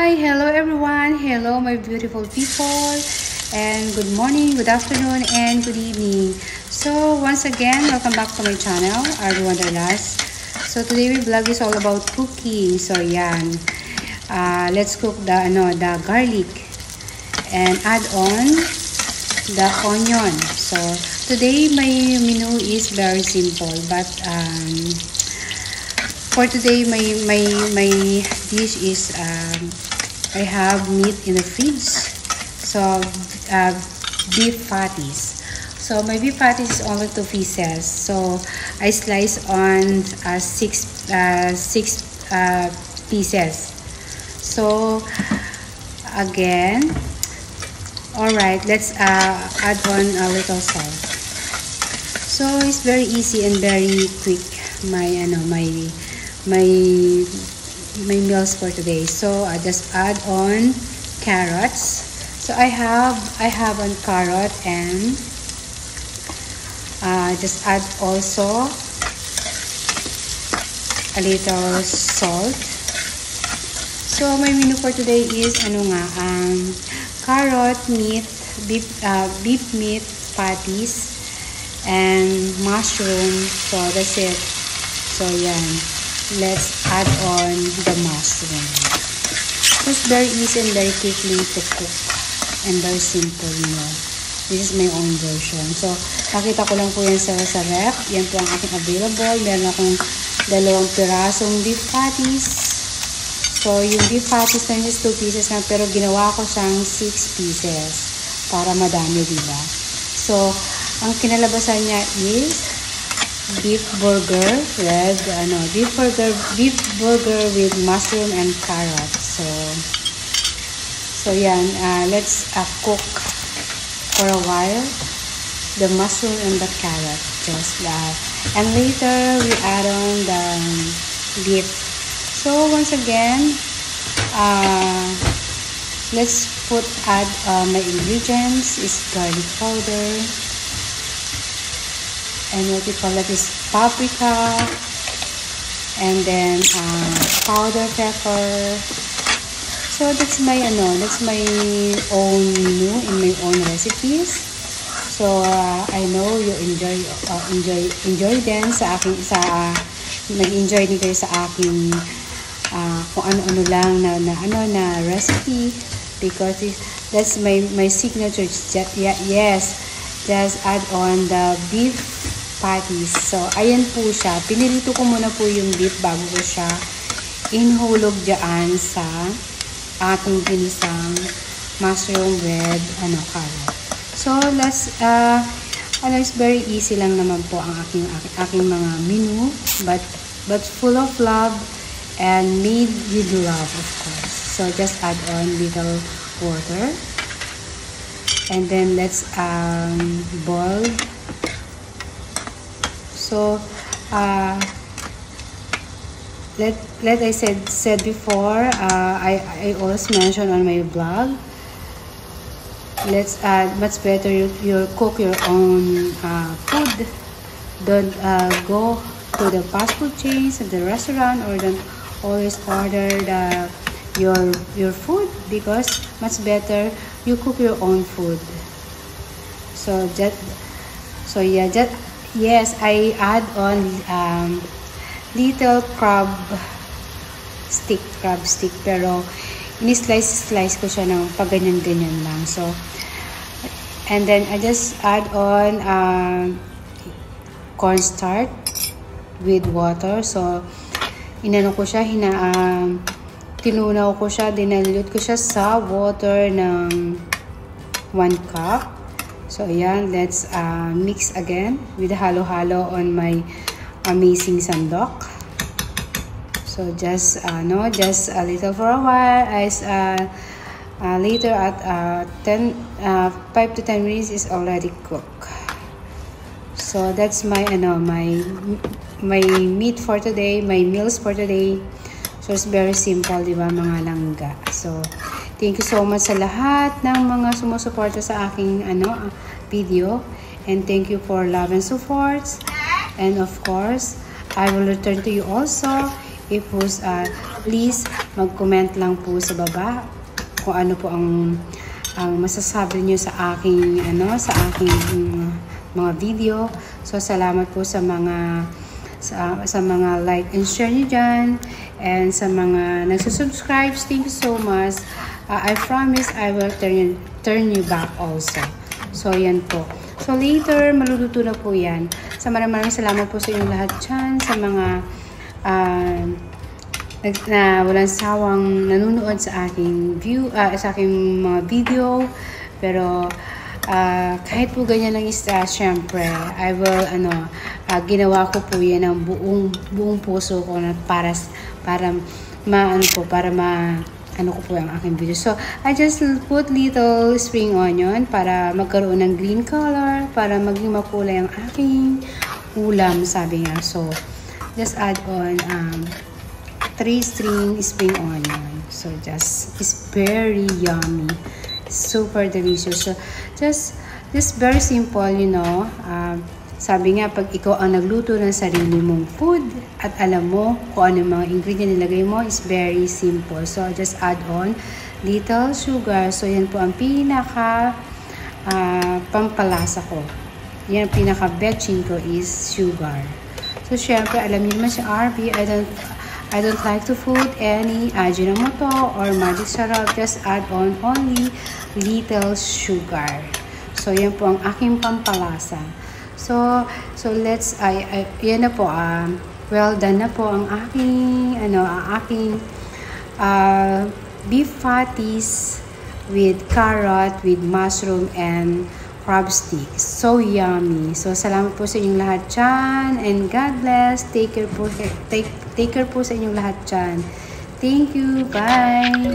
Hi, hello everyone. Hello my beautiful people. And good morning, good afternoon, and good evening. So once again, welcome back to my channel, Ardu Wanderlust. So today we vlog is all about cooking. So yan. Let's cook the garlic and add on the onion. So today my menu is very simple, but for today my dish is I have meat in the fridge. So beef patties. So my beef patties is only 2 pieces. So I slice on six pieces. So again, all right, let's add on a little salt. So it's very easy and very quick. My meals for today. So I just add on carrots. So I have a carrot and just add also a little salt. So my menu for today is carrot meat, beef meat patties, and mushroom. So that's it. So yan, let's add on the mushroom. It's very easy and very quickly to cook and very simple, you know. This is my own version. So nakita ko lang po yan sa ref. Yan po ang aking available. Meron akong 2 pirasong beef patties. So yung beef patties na is 2 pieces na, pero ginawa ko siyang 6 pieces para madami, diba? So ang kinalabasan niya is beef burger with mushroom and carrot. So yan, let's cook for a while the mushroom and the carrot, just and later we add on the beef. So once again, let's add my ingredients. Is garlic powder, and what we call that is paprika, and then powder pepper. So that's my own menu in my own recipes. So I know you enjoy din sa aking nag-enjoy din kayo sa aking kung ano-ano lang na recipe, because that's my signature. Yes, just add on the beef patties. So ayan po siya. Pinilito ko muna po yung beef bago ko siya inhulog dyan sa ating ginisang mushroom with carrot. So let's it's very easy lang naman po ang aking mga menu, but full of love and made with love, of course. So just add on little water, and then let's boil. So let I said before, I always mention on my blog, let's much better you cook your own food. Don't go to the fast food chains at the restaurant, or don't always order your food, because much better you cook your own food. So yes, I add on little crab stick, pero ini-slice ko siya ng pag-ganyan-ganyan lang. So, and then I just add on cornstarch with water. So inano ko siya, tinunaw ko siya, dinalute ko siya sa water ng 1 cup. So ayan, let's mix again with halo-halo on my amazing sandok. So just just a little for a while, as later at 5 to 10 minutes is already cooked. So that's my meat for today, my meals for today. So it's very simple, di ba, mga langga. So thank you so much sa lahat ng mga sumusuporta sa aking video, and thank you for love and support. And of course, I will return to you also if please mag-comment lang po sa baba kung ano po ang masasabi niyo sa aking mga video. So salamat po sa mga like and share niyo dyan, and sa mga nagsusubscribe, thank you so much. I promise I will turn you back also. So yan po. So later maluluto na po yan. So maraming salamat po sa inyong lahat dyan, sa mga na walang sawang nanonood sa aking sa aking mga video. Pero kahit po ganyan lang syempre I will ginawa ko po yan ng buong puso ko na para ko po ang aking video. So I just put little spring onion para magkaroon ng green color, para maging makulay ang aking ulam, sabi nga. So just add on 3 string spring onion. So it's very yummy, super delicious. So just very simple, you know. Sabi nga, pag ikaw ang nagluto ng sarili mong food at alam mo kung ano yung mga ingredient nilagay mo, is very simple. So just add on little sugar. So yan po ang pinaka pampalasa ko. Yan ang pinaka betching ko is sugar. So syempre, alam niyo naman si RB, I don't like to put any Ajinomoto or magic syrup. Just add on only little sugar. So yan po ang aking pampalasa. So let's yan na po, well done na po ang aking beef patties with carrot, with mushroom and crab sticks. So yummy. So salamat po sa inyong lahat dyan, and God bless. Take care po sa inyong lahat dyan. Thank you. Bye.